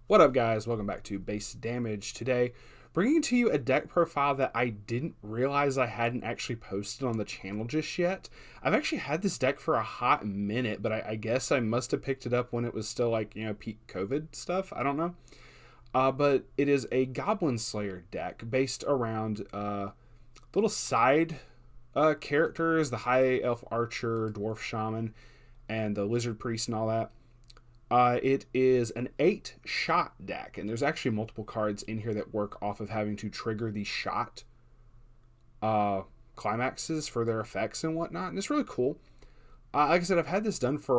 What up, guys? Welcome back to Base Damage. Today, bringing to you a deck profile that I didn't realize I hadn't actually posted on the channel just yet. I've actually had this deck for a hot minute, but I guess I must have picked it up when it was still peak COVID stuff. I don't know. But it is a Goblin Slayer deck based around little side characters, the High Elf Archer, Dwarf Shaman, and the Lizard Priest and all that. It is an 8-shot deck, and there's actually multiple cards in here that work off of having to trigger the shot climaxes for their effects and whatnot, and it's really cool. Like I said, I've had this for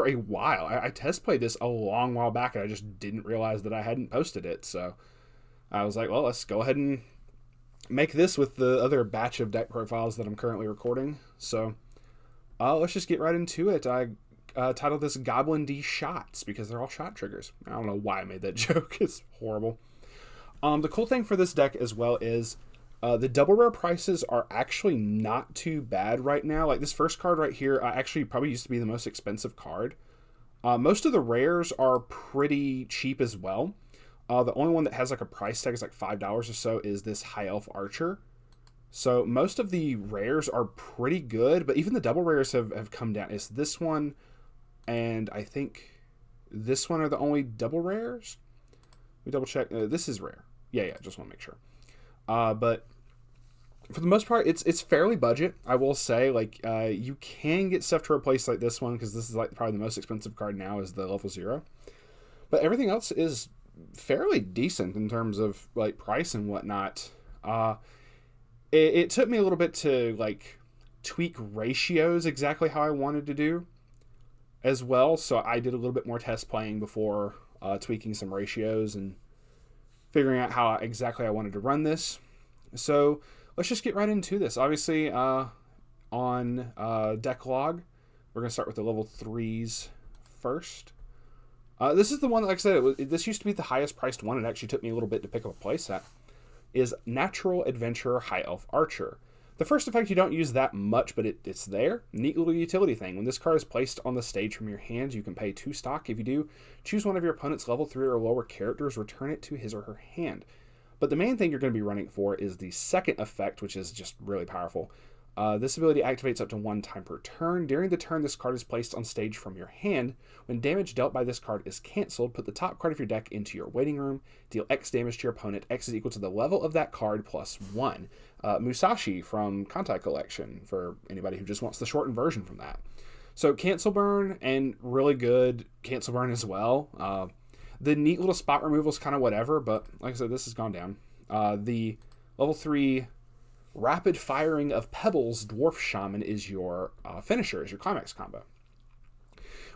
a while. I test played this a long while back, and I just didn't realize that I hadn't posted it, so I was like, well, let's go ahead and make this with the other batch of deck profiles that I'm currently recording. So let's just get right into it. I titled this Goblin D Shots because they're all shot triggers. I don't know why I made that joke. It's horrible. The cool thing for this deck as well is the double rare prices are actually not too bad right now. Like this first card right here actually probably used to be the most expensive card. Most of the rares are pretty cheap as well. The only one that has like a price tag is like $5 or so is this High Elf Archer. So most of the rares are pretty good, but even the double rares have come down. It's this one, and I think this one are the only double rares. We double check. This is rare. Yeah. Just want to make sure. But for the most part, it's fairly budget. I will say, you can get stuff to replace like this one because this is like probably the most expensive card now is the level 0. But everything else is fairly decent in terms of like price and whatnot. It took me a little bit to like tweak ratios exactly how I wanted to do as well, so I did a little bit more test playing before tweaking some ratios and figuring out how exactly I wanted to run this. So let's just get right into this. Obviously, on deck log, we're going to start with the level 3s first. This is the one, like I said, this used to be the highest priced one. It actually took me a little bit to pick up a playset. Is Natural Adventurer High Elf Archer. The first effect you don't use that much, but it's there. Neat little utility thing. When this card is placed on the stage from your hand, you can pay 2 stock. If you do, choose one of your opponent's level 3 or lower characters, return it to his or her hand. But the main thing you're going to be running for is the second effect, which is just really powerful. This ability activates up to 1 time per turn. During the turn this card is placed on stage from your hand. When damage dealt by this card is cancelled, put the top card of your deck into your waiting room. Deal X damage to your opponent. X is equal to the level of that card plus 1. Musashi from Kantai Collection, for anybody who just wants the shortened version from that. So cancel burn and really good cancel burn as well. The neat little spot removal is kind of whatever, but like I said, this has gone down. The level 3 Rapid Firing of Pebbles Dwarf Shaman is your finisher, is your climax combo.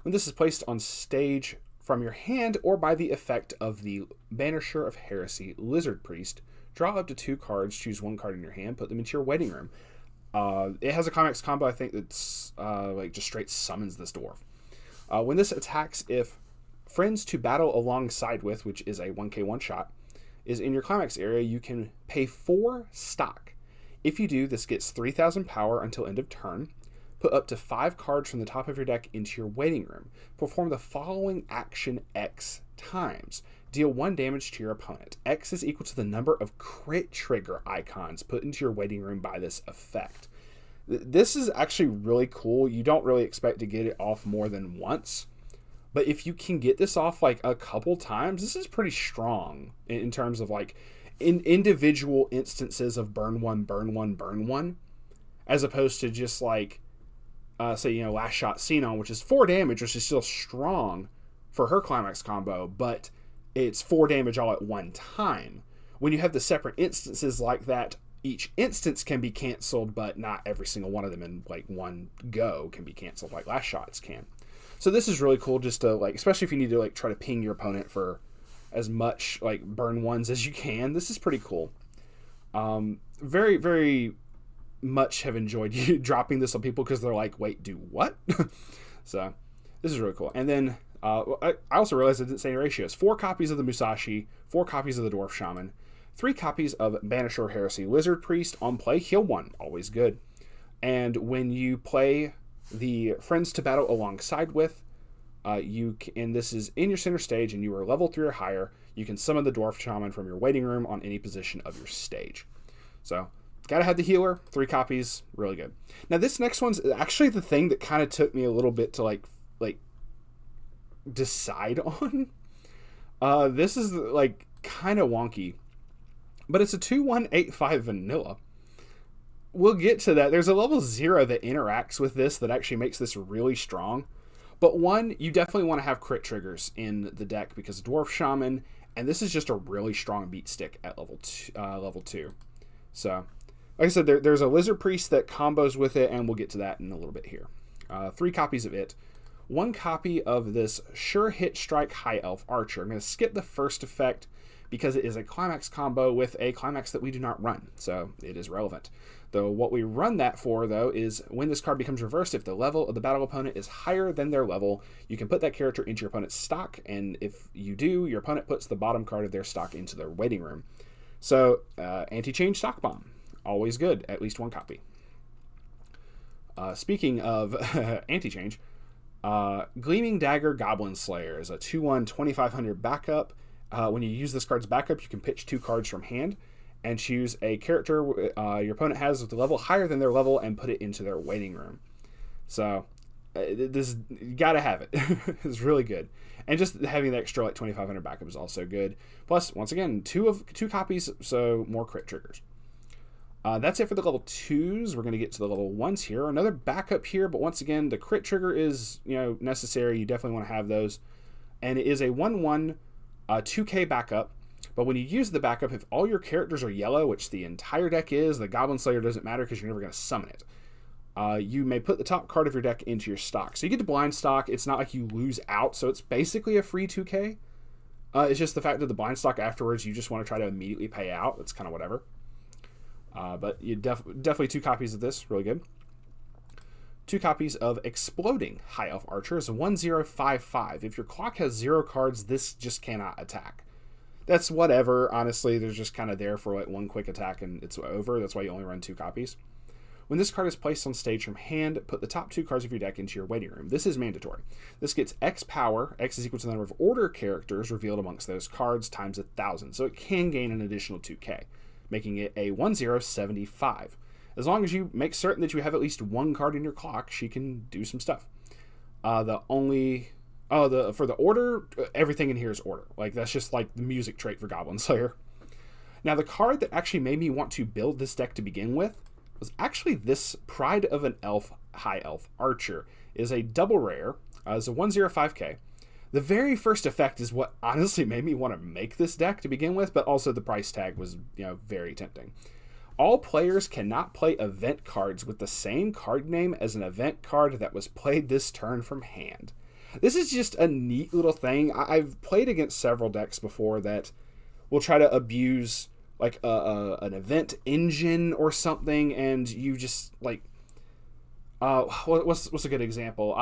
When this is placed on stage from your hand or by the effect of the Banisher of Heresy Lizard Priest, draw up to 2 cards, choose 1 card in your hand, put them into your waiting room. It has a climax combo, I think, that's just straight summons this dwarf. When this attacks, if Friends to Battle Alongside With, which is a 1k one-shot, is in your climax area, you can pay 4 stock. If you do, this gets 3,000 power until end of turn. Put up to 5 cards from the top of your deck into your waiting room. Perform the following action X times. Deal 1 damage to your opponent. X is equal to the number of crit trigger icons put into your waiting room by this effect. This is actually really cool. You don't really expect to get it off more than once. But if you can get this off like a couple times, this is pretty strong in terms of like in individual instances of burn 1, burn 1, burn 1, as opposed to just like, say, Last Shot Xenon, which is 4 damage, which is still strong for her climax combo, but it's 4 damage all at one time. When you have the separate instances like that, each instance can be canceled, but not every single one of them in like one go can be canceled like Last Shots can. So this is really cool just to like, especially if you need to like try to ping your opponent for as much like burn 1s as you can. This is pretty cool. Very, very much have enjoyed you dropping this on people because they're like, wait, do what? So this is really cool. And then I also realized I didn't say any ratios. 4 copies of the Musashi, 4 copies of the Dwarf Shaman, 3 copies of Banisher Heresy Lizard Priest on play, heal 1, always good. And when you play the Friends to Battle Alongside With, And this is in your center stage, and you are level 3 or higher. You can summon the Dwarf Shaman from your waiting room on any position of your stage. So, gotta have the healer. 3 copies, really good. Now, this next one's actually the thing that kind of took me a little bit to like decide on. This is like kind of wonky, but it's a 2185 vanilla. We'll get to that. There's a level 0 that interacts with this that actually makes this really strong. But one, you definitely want to have crit triggers in the deck because Dwarf Shaman, and this is just a really strong beat stick at level 2. So, like I said, there's a Lizard Priest that combos with it, and we'll get to that in a little bit here. 3 copies of it. 1 copy of this Sure Hit Strike High Elf Archer. I'm going to skip the first effect because it is a climax combo with a climax that we do not run, so it is relevant. Though what we run that for, though, is when this card becomes reversed, if the level of the battle opponent is higher than their level, you can put that character into your opponent's stock, and if you do, your opponent puts the bottom card of their stock into their waiting room. So, anti-change Stock Bomb. Always good, at least 1 copy. Speaking of anti-change, Gleaming Dagger Goblin Slayer is a 2/1 2500 backup. When you use this card's backup, you can pitch 2 cards from hand and choose a character your opponent has with a level higher than their level and put it into their waiting room. So, this, you gotta have it. It's really good. And just having the extra like 2500 backup is also good. Plus, once again, 2 copies, so more crit triggers. That's it for the level 2s. We're going to get to the level 1s here. Another backup here, but once again, the crit trigger is necessary. You definitely want to have those. And it is a 1/1 2k backup. But when you use the backup, if all your characters are yellow, which the entire deck is, the Goblin Slayer doesn't matter because you're never going to summon it. You may put the top card of your deck into your stock. So you get to blind stock. It's not like you lose out, so it's basically a free 2k. It's just the fact that the blind stock afterwards, you just want to try to immediately pay out. It's kind of whatever. But you definitely 2 copies of this, really good. 2 copies of Exploding High Elf Archer is a 1055. If your clock has 0 cards, this just cannot attack. That's whatever, honestly. They're just kind of there for like 1 quick attack and it's over. That's why you only run 2 copies. When this card is placed on stage from hand, put the top 2 cards of your deck into your waiting room. This is mandatory. This gets X power. X is equal to the number of order characters revealed amongst those cards times 1,000. So it can gain an additional 2k, making it a 1075. As long as you make certain that you have at least 1 card in your clock, she can do some stuff. For the order, everything in here is order. Like, that's just like the music trait for Goblin Slayer. Now, the card that actually made me want to build this deck to begin with was actually this Pride of an Elf High Elf Archer. It is a double rare. It's a 105k. The very first effect is what honestly made me want to make this deck to begin with, but also the price tag was, very tempting. All players cannot play event cards with the same card name as an event card that was played this turn from hand. This is just a neat little thing. I've played against several decks before that will try to abuse like an event engine or something, and you just like what's a good example?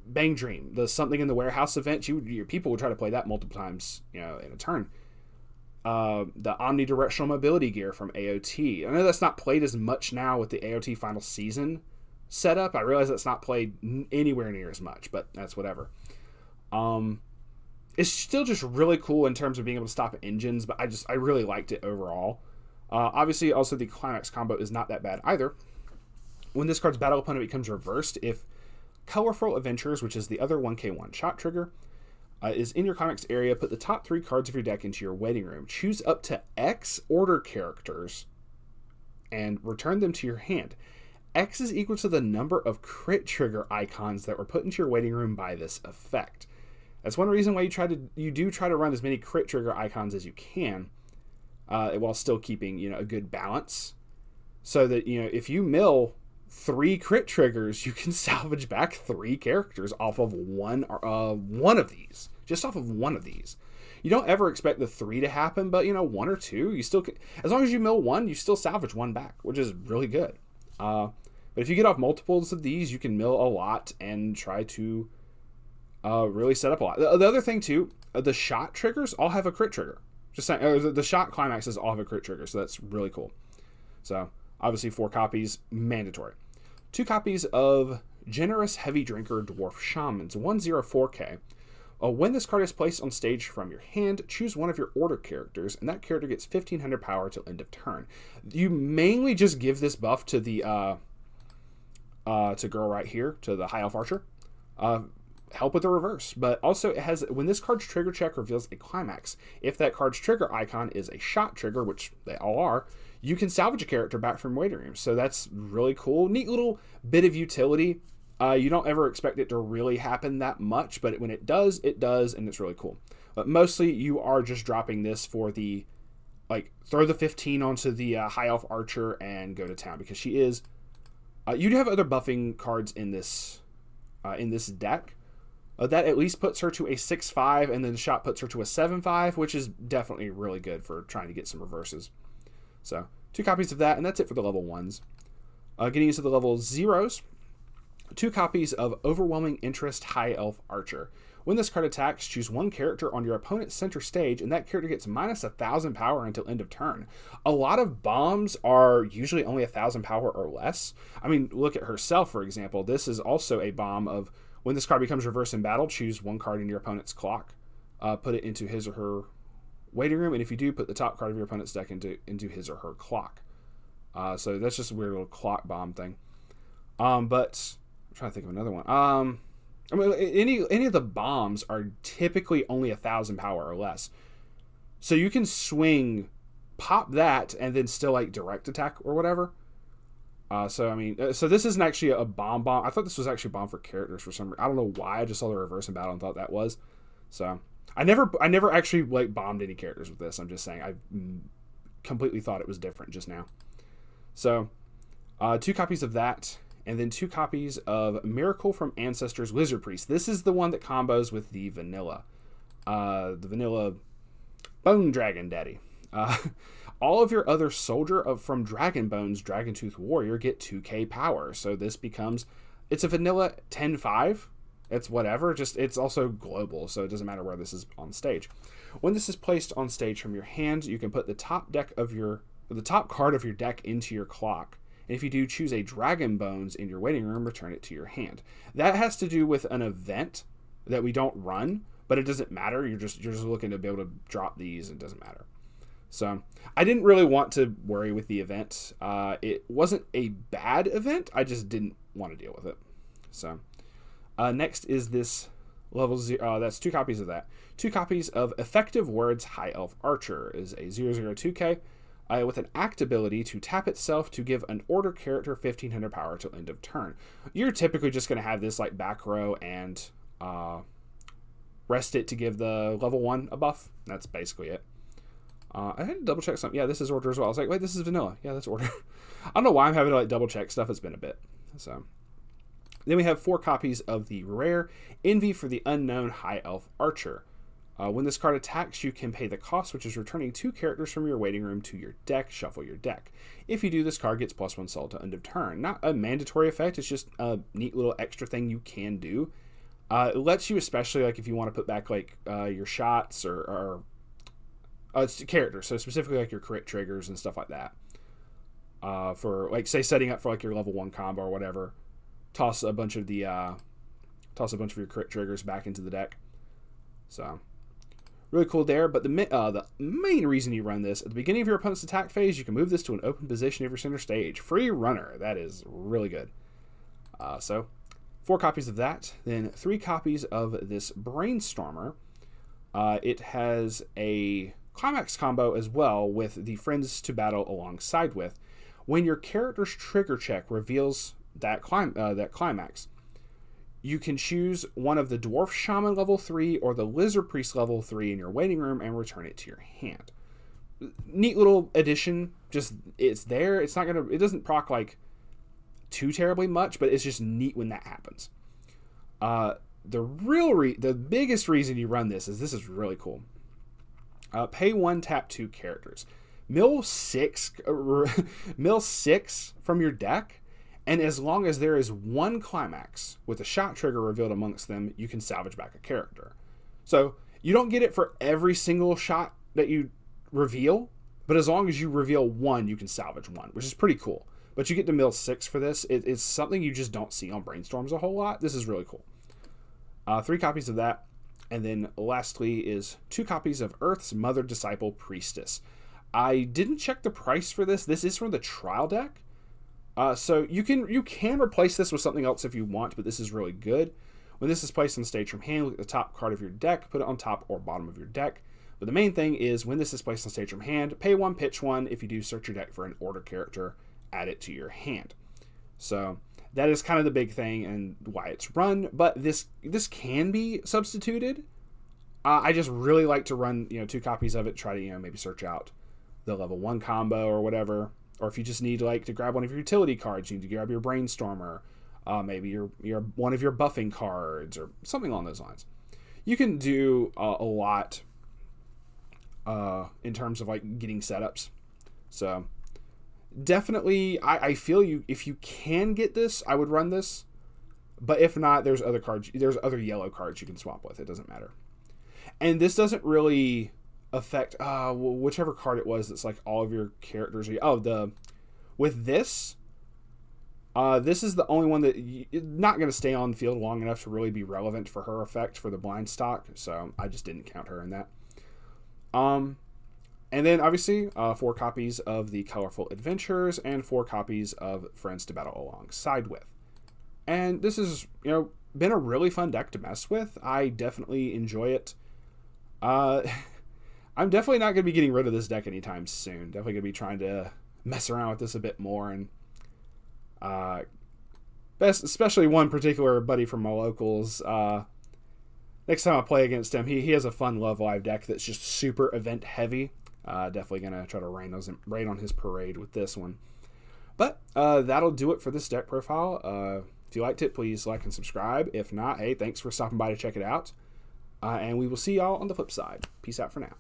Bang Dream, the Something in the Warehouse event. Your people would try to play that multiple times, in a turn. The omnidirectional mobility gear from AOT. I know that's not played as much now with the AOT final season setup. I realize that's not played anywhere near as much, but that's whatever. It's still just really cool in terms of being able to stop engines, but I really liked it overall. Obviously, also the climax combo is not that bad either. When this card's battle opponent becomes reversed, if Colorful Adventures, which is the other 1k1 shot trigger, is in your climax area, put the top 3 cards of your deck into your waiting room. Choose up to X order characters and return them to your hand. X is equal to the number of crit trigger icons that were put into your waiting room by this effect. That's one reason why you do try to run as many crit trigger icons as you can, while still keeping a good balance, so that if you mill 3 crit triggers, you can salvage back 3 characters off of one of these. Just off of one of these. You don't ever expect the 3 to happen, but 1 or 2, you still can, as long as you mill 1, you still salvage 1 back, which is really good. But if you get off multiples of these, you can mill a lot and try to really set up a lot. The other thing too, the shot triggers all have a crit trigger. Just saying, the shot climaxes all have a crit trigger, so that's really cool. So obviously 4 copies mandatory. 2 copies of Generous Heavy Drinker Dwarf Shamans, 104k. When this card is placed on stage from your hand, choose one of your order characters, and that character gets 1500 power till end of turn. You mainly just give this buff to the to girl right here, to the High Elf Archer. Help with the reverse, but also it has, when this card's trigger check reveals a climax, if that card's trigger icon is a shot trigger, which they all are, you can salvage a character back from waiting room. So that's really cool. Neat little bit of utility. You don't ever expect it to really happen that much, but when it does, and it's really cool. But mostly you are just dropping this for the, like, throw the 15 onto the High Elf Archer and go to town, because she is, you do have other buffing cards in this deck. That at least puts her to a 6-5, and then the shot puts her to a 7-5, which is definitely really good for trying to get some reverses. So 2 copies of that, and that's it for the level 1s. Getting into the level 0s, 2 copies of Overwhelming Interest High Elf Archer. When this card attacks, choose one character on your opponent's center stage, and that character gets minus 1000 power until end of turn. A lot of bombs are usually only 1000 power or less. I mean, look at herself, for example. This is also a bomb of, when this card becomes reverse in battle, choose one card in your opponent's clock, put it into his or her waiting room, and if you do, put the top card of your opponent's deck into his or her clock. So that's just a weird little clock bomb thing. But I'm trying to think of another one. I mean, any of the bombs are typically only 1000 power or less, so you can swing, pop that, and then still like direct attack or whatever. So I mean, so this isn't actually a bomb. I thought this was actually a bomb for characters for some reason. I don't know why. I just saw the reverse in battle and thought that was. So I never actually like bombed any characters with this. I'm just saying I completely thought it was different just now. So 2 copies of that, and then 2 copies of Miracle from Ancestors Lizard Priest. This is the one that combos with the vanilla Bone Dragon Daddy. All of your other soldier from Dragon Bones Dragontooth Warrior get 2k power. So this becomes, it's a vanilla 10-5. It's whatever, just it's also global, so it doesn't matter where this is on stage. When this is placed on stage from your hand, you can put the top card of your deck into your clock. And if you do, choose a Dragon Bones in your waiting room, return it to your hand. That has to do with an event that we don't run, but it doesn't matter. You're just looking to be able to drop these, and it doesn't matter. So I didn't really want to worry with the event. It wasn't a bad event. I just didn't want to deal with it. So next is this level 0. That's 2 copies of that. 2 copies of Effective Words High Elf Archer is a 002k with an act ability to tap itself to give an order character 1500 power till end of turn. You're typically just going to have this like back row and rest it to give the level 1 a buff. That's basically it. I had to double check something. Yeah, this is order as well. I was like, wait, this is vanilla. Yeah, that's order. I don't know why I'm having to like double check stuff. It's been a bit. So then we have 4 copies of the rare Envy for the Unknown High Elf Archer. When this card attacks, you can pay the cost, which is returning 2 characters from your waiting room to your deck. Shuffle your deck. If you do, this card gets +1 soul to end of turn. Not a mandatory effect. It's just a neat little extra thing you can do. It lets you, especially like if you want to put back like your shots or it's characters, so specifically like your crit triggers and stuff like that. For like, say, setting up for like your level 1 combo or whatever, toss a bunch of your crit triggers back into the deck. So really cool there. But the main reason you run this, at the beginning of your opponent's attack phase, you can move this to an open position of your center stage. Free runner. That is really good. So 4 copies of that, then 3 copies of this Brainstormer. It has a climax combo as well with the Friends to Battle alongside with. When your character's trigger check reveals that climax, you can choose one of the Dwarf Shaman level 3 or the Lizard Priest level 3 in your waiting room and return it to your hand. Neat little addition. Just, it's there. It doesn't proc like too terribly much, but it's just neat when that happens. The biggest reason you run this is really cool. Pay 1, tap 2 characters. Mill 6 from your deck, and as long as there is 1 climax with a shot trigger revealed amongst them, you can salvage back a character. So you don't get it for every single shot that you reveal, but as long as you reveal 1, you can salvage 1, which is pretty cool. But you get to mill 6 for this. It's something you just don't see on Brainstorms a whole lot. This is really cool. 3 copies of that. And then lastly is 2 copies of Earth's Mother Disciple Priestess. I didn't check the price for this. This is from the trial deck. So you can replace this with something else if you want, but this is really good. When this is placed on stage from hand, look at the top card of your deck, put it on top or bottom of your deck. But the main thing is when this is placed on stage from hand, pay 1, pitch 1. If you do, search your deck for an order character, add it to your hand. So that is kind of the big thing and why it's run. But this can be substituted. I just really like to run 2 copies of it. Try to maybe search out the level 1 combo or whatever. Or if you just need to grab one of your utility cards, you need to grab your Brainstormer. Maybe your one of your buffing cards or something along those lines. You can do a lot in terms of getting setups. So definitely, I feel if you can get this, I would run this. But if not, there's other cards. There's other yellow cards you can swap with. It doesn't matter. And this doesn't really affect whichever card it was. That's all of your characters. With this. This is the only one that not going to stay on the field long enough to really be relevant for her effect for the blind stock, so I just didn't count her in that. And then obviously 4 copies of the Colorful Adventures and 4 copies of Friends to Battle Alongside with. And this has been a really fun deck to mess with. I definitely enjoy it. I'm definitely not going to be getting rid of this deck anytime soon. Definitely going to be trying to mess around with this a bit more and especially one particular buddy from my locals. Next time I play against him, he has a fun Love Live deck that's just super event heavy. Definitely gonna try to rain on his parade with this one. But that'll do it for this deck profile. If you liked it, please like and subscribe. If not, hey, thanks for stopping by to check it out. And we will see y'all on the flip side. Peace out for now.